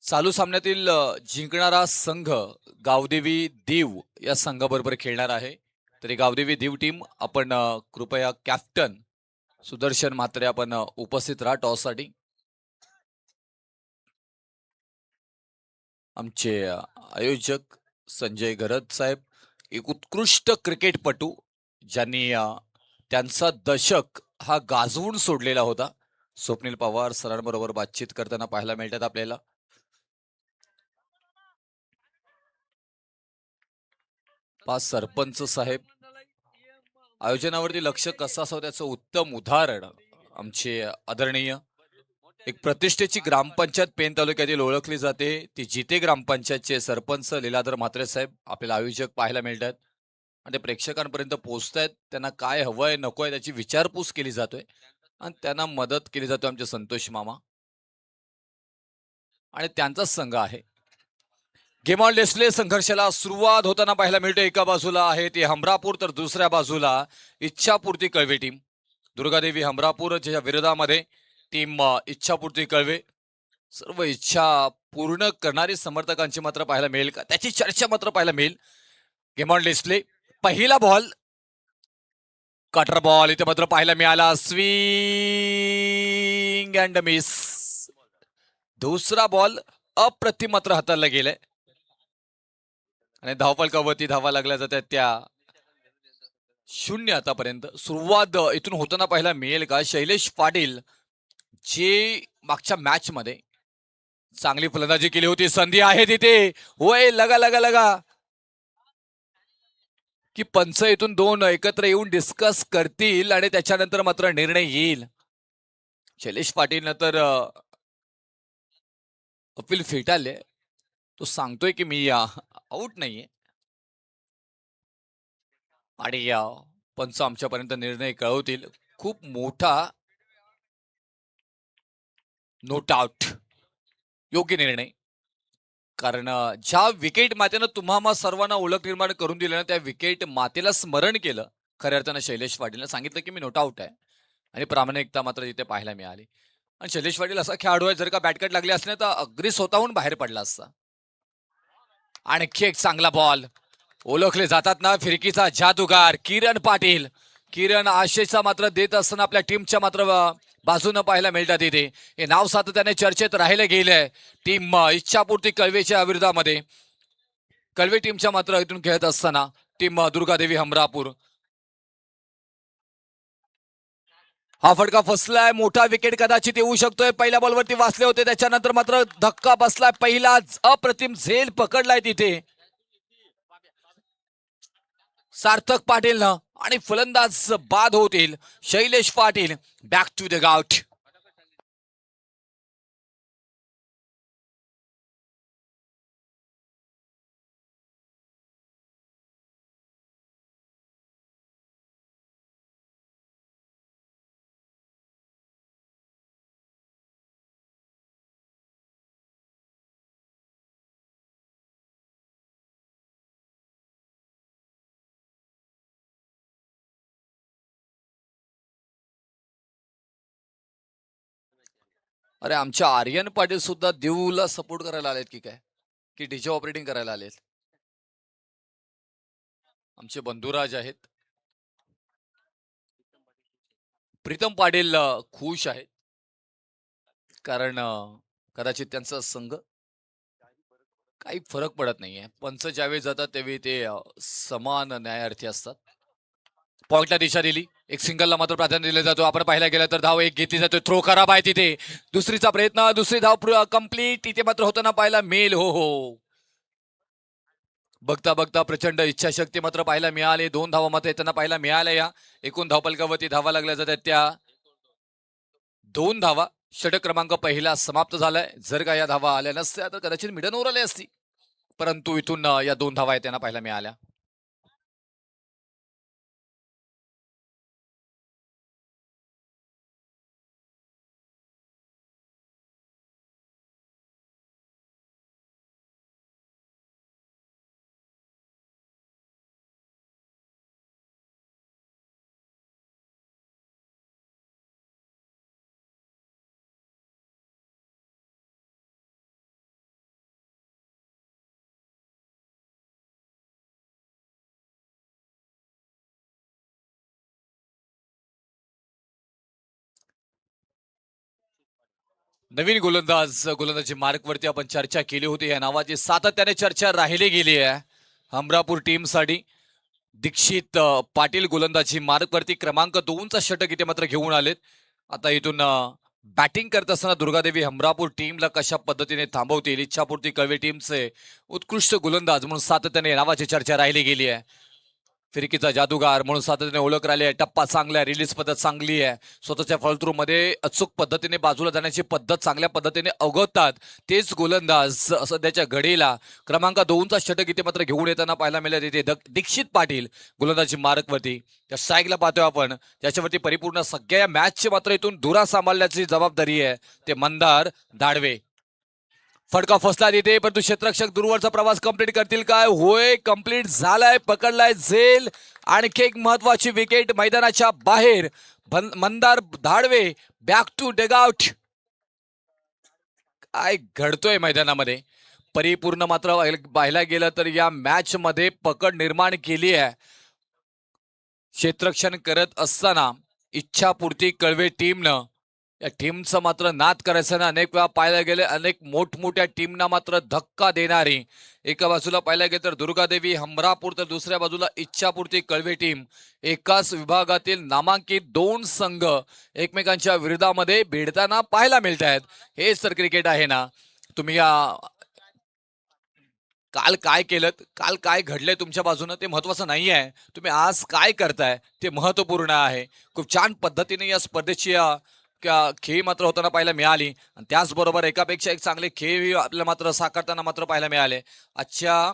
चालू सामन्यातील जिंकणारा संघ गावदेवी दीव या संघाबरोबर खेळणार आहे. तरी गावदेवी दीव टीम आपण कृपया कॅप्टन सुदर्शन म्हात्रे आपण उपस्थित राहा टॉस साठी. आमचे आयोजक संजय घरत साहेब एक उत्कृष्ट क्रिकेटपटू ज्यांनी त्यांचा दशक हा गाजवून सोडलेला होता. स्वप्नील पवार सरांबरोबर बातचीत करताना पाहायला मिळतात आपल्याला. पाच सरपंच साहेब आयोजनावरती लक्ष कसं असावं त्याचं उत्तम उदाहरण आमचे आदरणीय एक प्रतिष्ठेची ग्रामपंचायत पेन तालुक्यातील ओळखली जाते ती जिते ग्रामपंचायतचे सरपंच लीलाधर म्हात्रे साहेब आपल्याला आयोजक पाहायला मिळतात. आणि ते प्रेक्षकांपर्यंत पोहोचतायत. त्यांना काय हवंय नकोय त्याची विचारपूस केली जातोय आणि त्यांना मदत केली जाते आमचे संतोष मामा. आणि त्यांचाच संघ आहे. गेम ऑन डिस्प्ले संघर्षाला सुरुवात होताना पाहायला मिळते. एका बाजूला आहे ते हमरापूर तर दुसऱ्या बाजूला इच्छापूर्ती कळवे टीम. दुर्गादेवी हमरापूर ज्याच्या विरोधामध्ये टीम इच्छापूर्ती कळवे. सर्व इच्छा पूर्ण करणारी समर्थकांची मात्र पाहायला मिळेल का त्याची चर्चा मात्र पाहायला मिळेल. गेम ऑन डिस्प्ले पहिला बॉल कटर बॉल इथे मात्र पाहायला मिळाला. Swing and miss. दुसरा बॉल अप्रतिम मात्र हाताळला गेलाय आणि धावफलकावरती धावा लागल्या जातात त्या 0 आतापर्यंत. सुरुवात इथून होताना पाहायला मिळेल का शैलेश पाटील जे मागच्या मॅच मध्ये चांगली फलंदाजी केली होती. संधी आहे तिथे होय लगा लगा लगा की पंच इथून दोन एकत्र येऊन डिस्कस करतील आणि त्याच्यानंतर मात्र निर्णय येईल. शैलेश पाटील नंतर अपील फेटाळले. तो सांगतोय की मी आउट नाहीये आणि पंच आमच्यापर्यंत निर्णय कळवतील. खूप मोठा नोट आउट योग्य निर्णय. कारण ज्या विकेट मातेनं तुम्हा सर्वांना ओळख निर्माण करून दिली ना त्या विकेट मातेला स्मरण केलं खऱ्या अर्थानं शैलेश पाटीलने सांगितलं की मी नोट आउट आहे आणि प्रामाणिकता मात्र तिथे पाहायला मिळाली. आणि शैलेश पाटील असा खेळाडू आहे जर का बॅटकट लागली असणे तर अगदी स्वतःहून बाहेर पडला असता. आणखी एक चांगला बॉल. ओळखले जातात ना फिरकीचा जादूगार किरण पाटील. किरण आशेचा मात्र देत असताना आपल्या टीमच्या मात्र बाजूनं पाहायला मिळतात इथे. हे नाव सातत्याने चर्चेत राहिलं गेलंय. टीम इच्छापूर्ती कळवेच्या विरोधामध्ये कळवे टीमच्या मात्र इथून खेळत असताना टीम दुर्गादेवी हमरापूर. हा फटका फसलाय. मोठा विकेट कदाचित येऊ शकतोय. पहिल्या बॉलवरती वाचले होते त्याच्यानंतर मात्र धक्का बसलाय. पहिलाच अप्रतिम झेल पकडलाय तिथे सार्थक पाटील आणि फलंदाज बाद होतील Shailesh Patil. Back to the gout. अरे आमच्या आर्यन पाटील सुद्धा देऊला सपोर्ट करायला आलेत की काय की डीजे ऑपरेटिंग करायला आलेत. आमचे बंधुराज आहेत. प्रीतम पाटील खुश आहेत कारण कदाचित त्यांचा संघ काही फरक पडत नाहीये. पंच ज्यावेळी जातात त्यावेळी ते समान न्यायार्थी असतात. पॉइंटला दिशा दिली. एक सिंगलला मात्र प्राधान्य दिलं जातो. आपण पाहायला गेलं तर धाव एक घेतली जाते. थ्रो खराब आहे तिथे. दुसरीचा प्रयत्न दुसरी धाव कंप्लीट तिथे मात्र होताना पाहायला मिळेल. हो हो बघता बघता प्रचंड इच्छाशक्ती मात्र पाहायला मिळाली. 2 धावा मात्र येताना पाहायला मिळाल्या. या एकूण धावफलकावरती धावा लागल्या जातात त्या 2 धावा. षटक क्रमांक पहिला समाप्त झालाय. जर का या धावा आल्या नसत्या तर कदाचित मिडन ओव्हर आली असती. परंतु इथून या 2 धावा त्यांना पाहायला मिळाल्या. नवीन गोलंदाजी मार्कवरती आपण चर्चा केली होती. या नावाची सातत्याने चर्चा राहिली गेली आहे हमरापूर टीमसाठी. दीक्षित पाटील गोलंदाजी मार्कवरती क्रमांक 2चा षटक इथे मात्र घेऊन आलेत. आता इथून बॅटिंग करत असताना दुर्गादेवी हमरापूर टीमला कशा पद्धतीने थांबवतील, इच्छापूर्ती कळवे टीमचे उत्कृष्ट गोलंदाज म्हणून सातत्याने नावाची चर्चा राहिली गेली आहे. फिरकीचा जादूगार म्हणून सातत्याने ओळख राहिली आहे. टप्पा चांगला आहे, रिलीज पद्धत चांगली आहे. स्वतःच्या फॉलोथ्रू मध्ये अचूक पद्धतीने बाजूला जाण्याची पद्धत चांगल्या पद्धतीने अवगवतात तेच गोलंदाज सध्याच्या घडीला क्रमांक 2चा षटक इथे मात्र घेऊन येताना पाहायला मिळत. इथे दीक्षित पाटील गोलंदाजी मार्कवरती त्या स्ट्राईकला पाहतोय आपण, त्याच्यावरती परिपूर्ण सगळ्या मॅचचे मात्र इथून धुरा सांभाळण्याची जबाबदारी आहे ते मंदार दाडवे. फटका फसला तिथे, परंतु क्षेत्ररक्षक दूरवरचा प्रवास कंप्लीट करतील काय? होय, कंप्लीट झालाय, पकडलाय झेल. आणखी एक महत्वाची विकेट मैदानाच्या बाहेर. Mandar Dhadve back to dugout. काय घडतोय मैदानामध्ये परिपूर्ण मात्र पाहायला गेलं तर या मॅच मध्ये पकड निर्माण केली आहे. क्षेत्ररक्षण करत असताना इच्छापूर्ती कळवे टीमनं या टीमचं मात्र नाद करायचं ना. अनेक वेळा पाहायला गेले अनेक मोठमोठ्या टीमना मात्र धक्का देणारी. एका बाजूला पाहायला गेलं तर दुर्गादेवी हमरापूर, तर दुसऱ्या बाजूला इच्छापूर्ती कळवे टीम. एकाच विभागातील नामांकित 2 संघ एकमेकांच्या विरोधामध्ये भिडताना पाहायला मिळत आहेत. हेच तर क्रिकेट आहे ना. तुम्ही काल काय केलं, काल काय घडलंय तुमच्या बाजूनं ते महत्वाचं नाही आहे. तुम्ही आज काय करताय ते महत्वपूर्ण आहे. खूप छान पद्धतीने या स्पर्धेची खेळ मात्र होताना पाहायला मिळाली आणि त्याचबरोबर एकापेक्षा एक चांगले खेळ आपल्याला मात्र साकारताना मात्र पाहायला मिळाले. आजच्या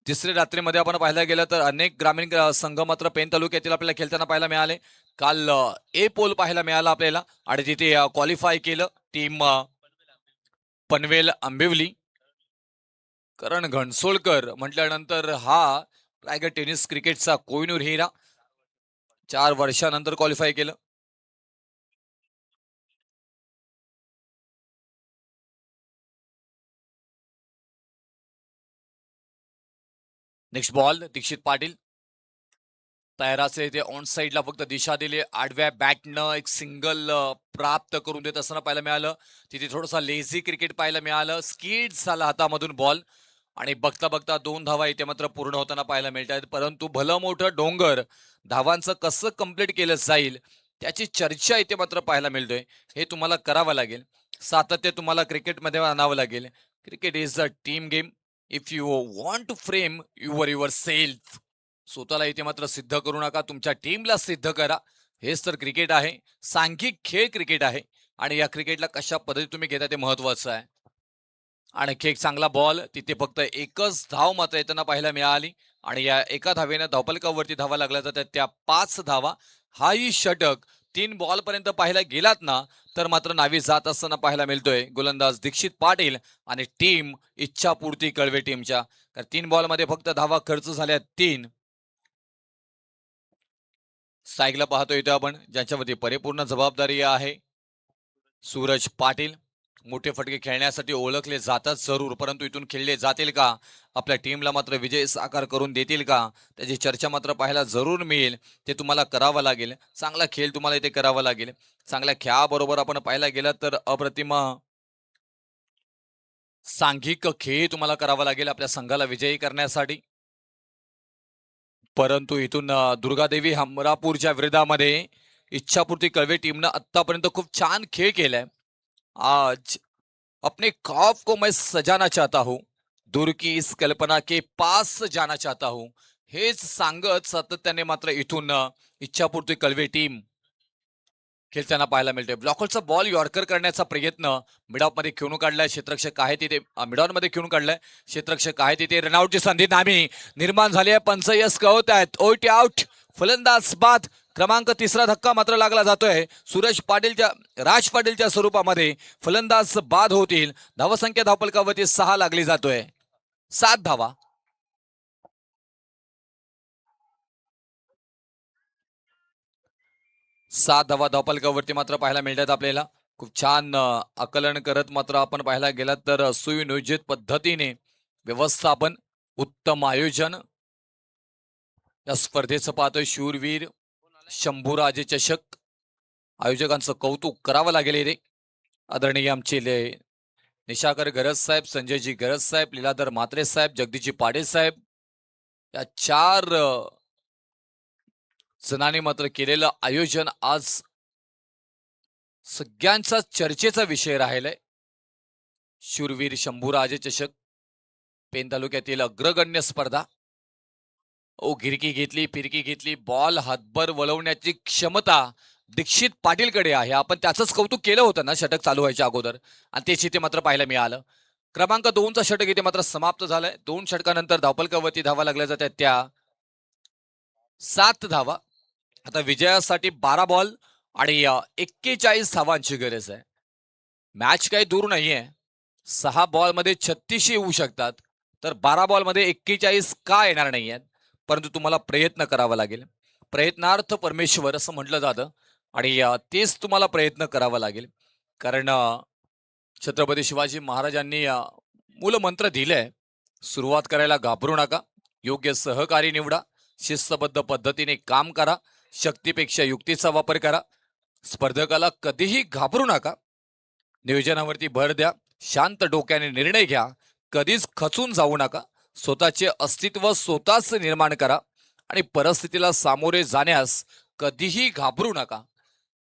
तिसऱ्या रात्रीमध्ये आपण पाहायला गेलं तर अनेक ग्रामीण संघ मात्र पेन तालुक्यातील आपल्याला खेळताना पाहायला मिळाले. काल ए पोल पाहायला मिळाला आपल्याला आणि तिथे क्वालिफाय केलं टीम पनवेल आंबिवली. करण घणसोळकर म्हटल्यानंतर हा रायगड टेनिस क्रिकेटचा कोहिनूर हिरा 4 वर्षानंतर क्वालिफाय केलं. नेक्स्ट बॉल दीक्षित पाटील तयार असेल ते ऑन साईडला फक्त दिशा दिली. आडव्या बॅटनं एक सिंगल प्राप्त करून देत असताना पाहायला मिळालं. तिथे थोडासा लेझी क्रिकेट पाहायला मिळालं. स्किड झाला हातामधून बॉल आणि बघता बघता 2 धावा इथे मात्र पूर्ण होताना पाहायला मिळत आहेत. परंतु भलं मोठं डोंगर धावांचं कसं कंप्लीट केलं जाईल त्याची चर्चा इथे मात्र पाहायला मिळतोय. हे तुम्हाला करावं लागेल, सातत्य तुम्हाला क्रिकेटमध्ये आणावं लागेल. Cricket is a team game. If you want to frame yourself, स्वतःला इथे मात्र सिद्ध करू नका, तुमच्या टीमला सिद्ध करा. हेच तर क्रिकेट आहे. सांघिक खेळ क्रिकेट आहे आणि या क्रिकेटला कशा पद्धतीने तुम्ही घेता ते महत्वाचं आहे. आणखी एक चांगला बॉल, तिथे फक्त एकच धाव मात्र येताना पाहायला मिळाली आणि या एका धावेनं धावफलकावरती धावा लागल्या जातात त्या 5 धावा. हाही षटक 3 बॉल पर्यंत पाहायला गेलात ना तर मात्र नावी जात असताना पाहायला मिळतोय गोलंदाज दीक्षित पाटील आणि टीम इच्छापूर्ती कळवे टीमच्या. तर 3 बॉल मध्ये फक्त धावा खर्च झाल्या 3. सायकला पाहतो इथे आपण, ज्यांच्यावरती परिपूर्ण जबाबदारी आहे सूरज पाटील. मोठे फटके खेळण्यासाठी ओळखले जातात जरूर, परंतु इथून खेळले जातील का, आपल्या टीमला मात्र विजय साकार करून देतील का, त्याची चर्चा मात्र पाहायला जरूर मिळेल. ते तुम्हाला करावं लागेल. चांगला खेळ तुम्हाला इथे करावा लागेल. चांगल्या खेळाबरोबर आपण पाहायला गेलं तर अप्रतिम सांघिक खेळ तुम्हाला करावा लागेल आपल्या संघाला विजयी करण्यासाठी. परंतु इथून दुर्गादेवी हमरापूरच्या विरोधामध्ये इच्छापूर्ती कळवे टीमनं आतापर्यंत खूप छान खेळ केलाय. आज अपने ख्वाब को मैं सजाना चाहता हूं, दूर की इस कल्पना के पास जाना चाहता हूं, हेच सांगत सातत्याने मात्र इथून इच्छापूर्ती कळवे टीम खेळताना पाहायला मिळतोय. ब्लॉकरचा बॉल यॉर्कर करण्याचा प्रयत्न मिडऑफमध्ये खेळून काढलाय. क्षेत्ररक्षक आहे तिथे मिडॉनमध्ये खेळून काढलाय. क्षेत्ररक्षक आहे तिथे रनआउटची संधी नामी निर्माण झाली आहे. पंच यस कळवत आहेत. ओटी आउट. फलंदाज बाद. क्रमांक 3रा धक्का मात्र लागला जातोय. राज पाटीलच्या स्वरूपामध्ये फलंदाज बाद होतील. धावसंख्या धावपलकावरती 6 लागली जातोय. 7 धावा. 7 धावा धावपलकावरती मात्र पाहायला मिळतात आपल्याला. खूप छान आकलन करत मात्र आपण पाहायला गेलात तर सुनियोजित पद्धतीने व्यवस्थापन, उत्तम आयोजन या स्पर्धेचं पाहतोय. शूरवीर शंभूराजे चषक आयोजकांचं कौतुक करावं लागेल रे. आदरणीय आमचे निशाकर गरज साहेब, संजयजी गरज साहेब, लीलाधर म्हात्रे साहेब, जगदीशजी पाटील साहेब या 4 जणांनी मात्र केलेलं आयोजन आज सगळ्यांचा चर्चेचा विषय राहिलाय. शूरवीर शंभूराजे चषक पेन तालुक्यातील अग्रगण्य स्पर्धा. गिरकी घेतली, फिरकी घेतली, बॉल हातभर वळवण्याची क्षमता दीक्षित पाटीलकडे आहे. आपण त्याचंच कौतुक केलं होतं ना षटक चालू व्हायच्या अगोदर, आणि तेच इथे मात्र पाहायला मिळालं. क्रमांक 2चा षटक इथे मात्र समाप्त झालाय. 2 षटकानंतर धावपलकावरती धावा लागल्या जातात त्या 7 धावा. आता विजयासाठी 12 बॉल आणि 41 धावांची गरज आहे. मॅच काही दूर नाहीये. 6 बॉलमध्ये 36 येऊ शकतात, तर 12 बॉलमध्ये 41 का येणार नाहीयेत, परंतु तुम्हाला प्रयत्न करावा लागेल. प्रयत्नार्थ परमेश्वर असं म्हटलं जातं, आणि तेच तुम्हाला प्रयत्न करावा लागेल. कारण छत्रपती शिवाजी महाराजांनी मूलमंत्र दिलंय, सुरुवात करायला घाबरू नका, योग्य सहकारी निवडा, शिस्तबद्ध पद्धतीने काम करा, शक्तीपेक्षा युक्तीचा वापर करा, स्पर्धकाला कधीही घाबरू नका, नियोजनावरती भर द्या, शांत डोक्याने निर्णय घ्या, कधीच खचून जाऊ नका, स्वतःचे अस्तित्व स्वतःच निर्माण करा आणि परिस्थितीला सामोरे जाण्यास कधीही घाबरू नका.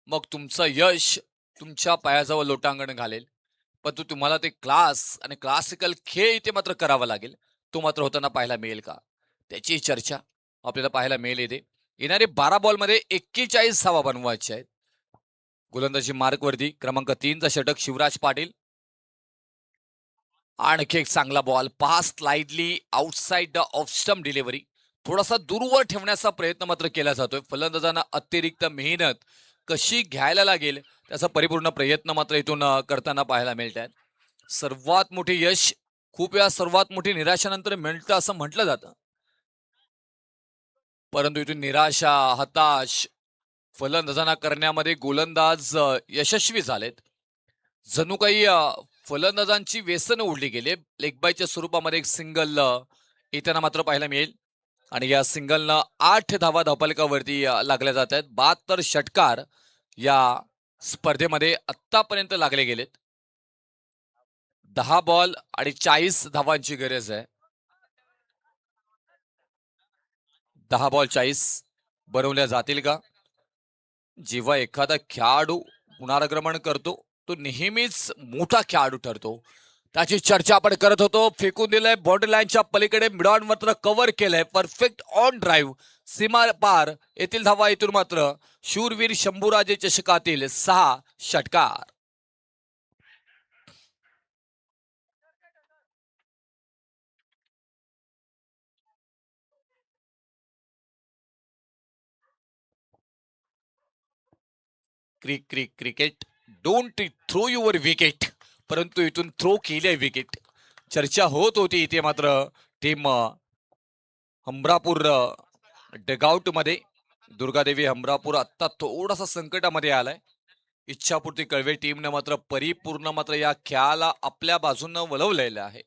मग तुमचं यश तुमच्या पायाजवळ लोटांगण घालेल. पण तुम्हाला ते क्लास आणि क्लासिकल खेळ इथे मात्र करावा लागेल. तो मात्र होताना पाहायला मिळेल का, त्याची चर्चा आपल्याला पाहायला मिळेल. इथे येणारे 12 बॉलमध्ये 41 धावा बनवायच्या आहेत. गोलंदाजी मार्कवरती क्रमांक 3चा षटक शिवराज पाटील. आणखी एक चांगला ball, pass slightly outside the off stump delivery. थोडासा दूरवर ठेवण्याचा प्रयत्न मात्र केला जातोय. फलंदाजांना अतिरिक्त मेहनत कशी घ्यायला लागेल त्याचा परिपूर्ण प्रयत्न मात्र इथून करताना पाहायला मिळत आहेत. सर्वात मोठे यश खूप वेळा सर्वात मोठी निराशानंतर मिळतं असं म्हटलं जातं, परंतु इथून निराशा, हताश फलंदाजांना करण्यामध्ये गोलंदाज यशस्वी झालेत. जणू काही फलंदाजांची व्यसन उडली गेली. लेगबायच्या स्वरूपामध्ये एक सिंगल येताना मात्र पाहायला मिळेल, आणि या सिंगलनं 8 धावा धावपलकावरती लागल्या जात आहेत. 72 षटकार या स्पर्धेमध्ये आत्तापर्यंत लागले गेलेत. 10 बॉल आणि 40 धावांची गरज आहे. 10 बॉल 40 बनवल्या जातील का? जेव्हा एखादा खेळाडू पुनरागमन करतो तो नेहमीच मोठा खेळाडू ठरतो. त्याची चर्चा आपण करत होतो. फेकून दिलंय बॉर्डर लाईनच्या पलीकडे, मिडॉन मात्र कव्हर केलंय. परफेक्ट ऑन ड्राईव्ह, सीमा पार. येथील धावा इथून मात्र शूरवीर शंभूराजे चषकातील 6 षटकार. Cricket don't throw your wicket, परंतु इथून थ्रो केले विकेट. चर्चा होत होती इथे मात्र टीम हमरापूर डगआउट मध्ये. दुर्गादेवी हमरापूर आत्ता थोडासा संकटामध्ये आलाय. इच्छापूर्ती कळवे टीमने मात्र परिपूर्ण मात्र या खेळाला आपल्या बाजूनं वळवलेलं आहे,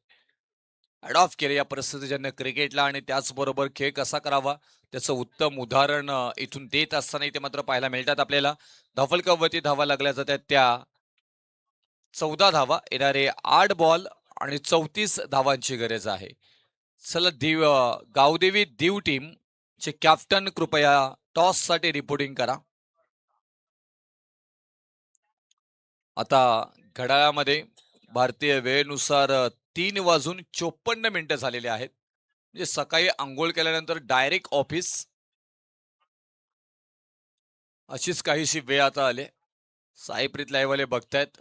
अडॉप्ट केले या परिस्थितीजन्य क्रिकेटला, आणि त्याचबरोबर खेळ कसा करावा त्याचं उत्तम उदाहरण इथून देत असताना इथे मात्र पाहायला मिळतात आपल्याला. धावपलकावरती धावा लागल्या जातात त्या 14 धावा. येणारे 8 बॉल आणि 34 धावांची गरज आहे. चला गावदेवी दीव टीम चे कॅप्टन कृपया टॉस साठी रिपोर्टिंग करा. आता घड्याळामध्ये भारतीय वेळेनुसार 3:54 झालेले आहेत. म्हणजे सकाळी आंघोळ केल्यानंतर डायरेक्ट ऑफिस, अशीच काहीशी वेळ आता आली. साईप्रीत लाईव्हवाले बघतायत.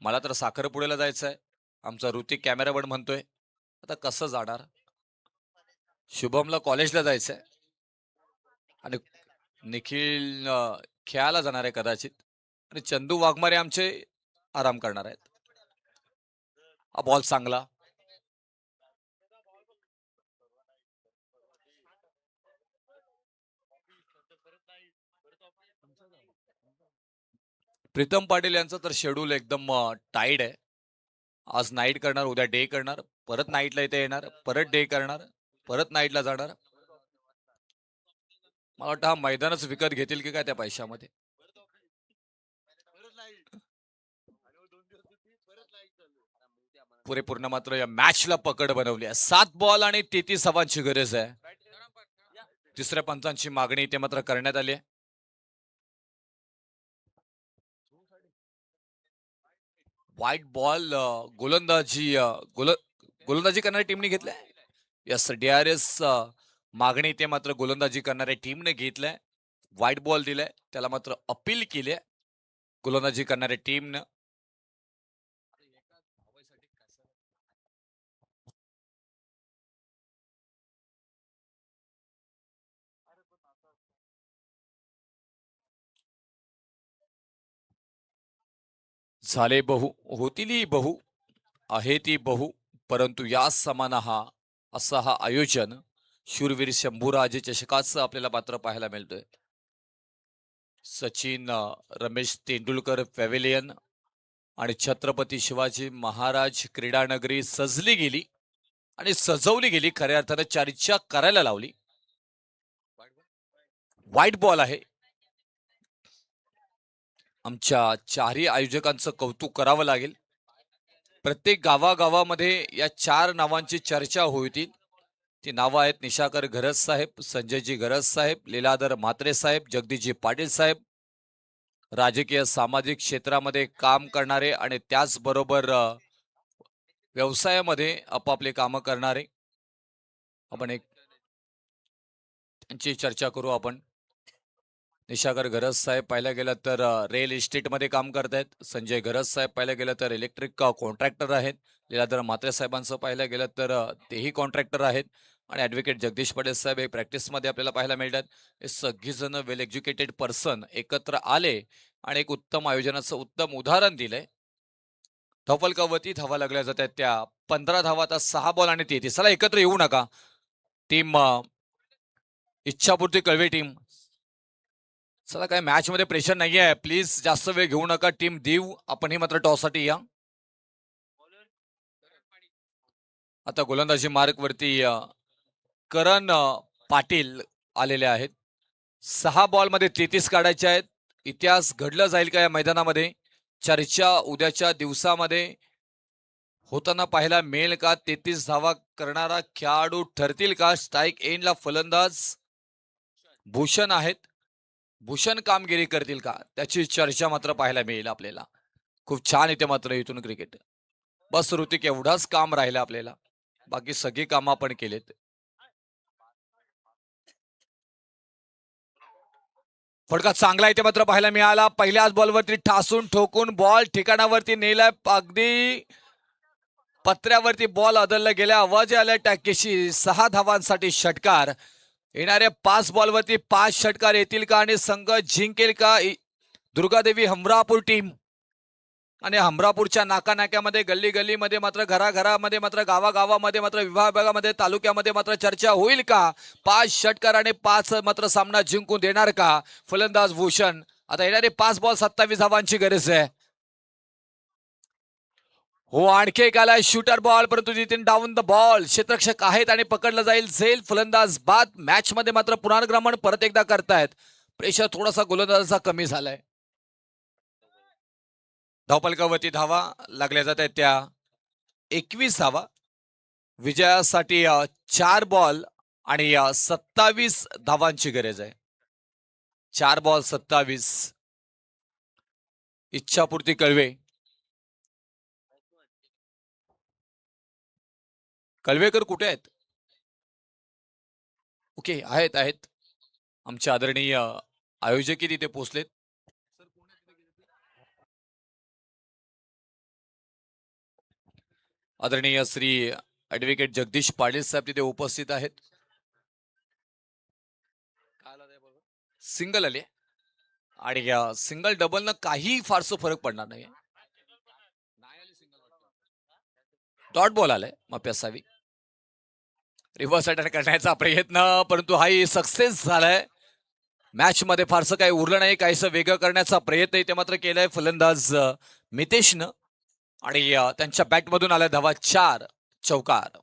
मला तर साखरपुड्याला जायचं आहे. आमचा ऋतिक कॅमेरामन म्हणतोय. आता कसं जाणार? शुभमला कॉलेजला जायचंय आणि निखिल खेळायला जाणार आहे कदाचित आणि चंदू वाघमारे आमचे आराम करणार आहेत. हा बॉल चांगला. प्रीतम पाटील यांचं तर शेड्यूल एकदम टाईट आहे. आज नाईट करणार, उद्या डे करणार, परत नाईटला इथे येणार, परत डे करणार, परत नाईटला जाणार. मला वाटतं हा मैदानच विकत घेतील की काय त्या पैशामध्ये. पुरेपूर्ण मात्र या मॅचला पकड बनवली आहे. 7 बॉल आणि 33 धावांची गरज आहे. तिसऱ्या पंचांची मागणी इथे मात्र करण्यात आली आहे. व्हाईट बॉल गोलंदाजी करणाऱ्या टीमने घेतलाय. यस, DRS मागणी इथे मात्र गोलंदाजी करणाऱ्या टीमने घेतलाय. व्हाईट बॉल दिलाय, त्याला मात्र अपील केली आहे गोलंदाजी करणाऱ्या टीमनं. झाले बहु, होतीली बहु, आहे ती बहु, परंतु या समान असा हा आयोजन शूरवीर शंभूराजे चषकाचं आपल्याला मात्र पाहायला मिळतोय. सचिन रमेश तेंडुलकर पॅव्हेलियन आणि छत्रपती शिवाजी महाराज क्रीडानगरी सजली गेली आणि सजवली गेली, खऱ्या अर्थानं चर्चा करायला लावली. व्हाईट बॉल आहे. आमच्या चारही आयोजकांचं कौतुक करावं लागेल. प्रत्येक गावागावामध्ये या 4 नावांची चर्चा होईल. ती नावं आहेत निशाकर घरज साहेब, संजयजी घरज साहेब, लीलाधर म्हात्रे साहेब, जगदीशजी पाटील साहेब. राजकीय सामाजिक क्षेत्रामध्ये काम करणारे आणि त्याचबरोबर व्यवसायामध्ये आपापले कामं करणारे. आपण एक त्यांची चर्चा करू. आपण निशाकर घरज साहेब पाहिलं गेलं तर रिअल इस्टेटमध्ये काम करतायत. संजय घरज साहेब पाहिलं गेलं तर इलेक्ट्रिक कॉन्ट्रॅक्टर आहेत. लीलाधर म्हात्रे साहेबांचं पाहिलं गेलं तर तेही कॉन्ट्रॅक्टर आहेत. आणि ॲडव्होकेट जगदीश पाटील साहेब हे प्रॅक्टिसमध्ये आपल्याला पाहायला मिळतात. हे सगळीजण वेल एज्युकेटेड पर्सन एकत्र आले आणि एक उत्तम आयोजनाचं उत्तम उदाहरण दिलंय. धवलकावरती धावा लागल्या जातात त्या 15 धावा. आता 6 बॉल आणि 33. चला एकत्र येऊ नका टीम. इच्छापूर्ती कळवे टीम. चला काय मॅच मध्ये प्रेशर नाही आहे, प्लीज जास्त वेळ घेऊ नका. टीम देव आपणही मात्र टॉससाठी या. आता गोलंदाजी मार्क वरती करण पाटील आलेले आहेत. 6 बॉल मध्ये 33 काढायचे आहेत. इतिहास घडलं जाईल का या मैदानामध्ये? चर्चा उद्याच्या दिवसामध्ये होताना पाहायला मिळेल का? 33 धावा करणारा खेळाडू ठरतील का? स्ट्राईक एंडला फलंदाज भूषण आहेत. भूषण कामगिरी करतील का? त्याची चर्चा मात्र पाहायला मिळेल आपल्याला. खूप छान इथे मात्र इथून क्रिकेट. बस ऋतिक, एवढाच काम राहिलं आपल्याला, बाकी सगळी कामं आपण केलेत. फटका चांगला इथे मात्र पाहायला मिळाला. पहिल्याच बॉलवरती ठासून ठोकून बॉल ठिकाणावरती नेलाय. अगदी पत्र्यावरती बॉल आदळला गेल्या. आवाज आल्या टॅकेशी. 6 धावांसाठी षटकार. येणाऱ्या 5 बॉलवरती 5 षटकार येतील का आणि संघ जिंकेल का दुर्गादेवी हमरापूर टीम? आणि हमरापूरच्या नाकानाक्यामध्ये, गल्ली गल्लीमध्ये मात्र, घराघरामध्ये मात्र, गावागावामध्ये मात्र, विभागामध्ये, तालुक्यामध्ये मात्र चर्चा होईल का? 5 षटकार आणि 5 मात्र सामना जिंकून देणार का फलंदाज भूषण? आता येणारे 5 बॉल 27 धावांची गरज आहे. हो, आणखी एक आलाय शूटर बॉल, परंतु नितीन डाऊन द बॉल. क्षेत्ररक्षक आहेत आणि पकडलं जाईल. झेल फलंदाज बाद. मॅच मध्ये मात्र पुनर्गमन परत एकदा करतायत. प्रेशर थोडासा गोलंदाजाचा कमी झालाय. धावपलकावरती धावा लागल्या जात आहेत त्या 21 धावा. विजयासाठी 4 बॉल आणि 27 धावांची गरज आहे. 4 बॉल 27. इच्छापूर्ती कळवे. कळवेकर कुठे आहेत? ओके, आहेत. आमचे आदरणीय आयोजकही तिथे पोहोचलेत. आदरणीय श्री ऍडव्होकेट जगदीश पाटील साहेब तिथे उपस्थित आहेत. सिंगल आले आणि या सिंगल डबल न काही फारसं फरक पडणार नाही. डॉट बॉल आलाय माफी असावी. रिव्हर्स अटॅक करण्याचा प्रयत्न, परंतु हाही सक्सेस झालाय. मॅच मध्ये फारसं काही उरलं नाही. काहीसं वेगळं करण्याचा प्रयत्न इथे मात्र केलाय फलंदाज मितेशनं आणि त्यांच्या बॅटमधून आल्या धावा 4 चौकार.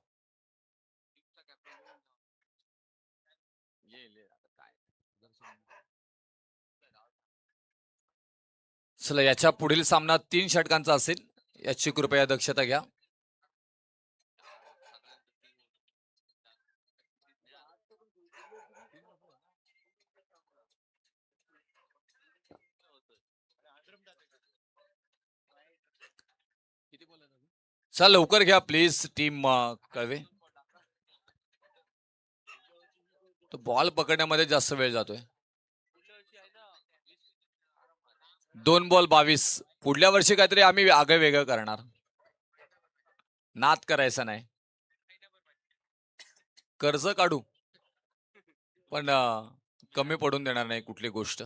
चला याच्या पुढील सामना 3 षटकांचा असेल याची कृपया दक्षता घ्या. चला लवकर घ्या प्लीज टीम कळवे. तो बॉल पकडण्यामध्ये जास्त वेळ जातोय. 2 बॉल 22. पुढल्या वर्षी काहीतरी आम्ही आगळं वेगळं करणार. नाद करायचा नाही. कर्ज काढू पण कमी पडून देणार नाही कुठली गोष्ट.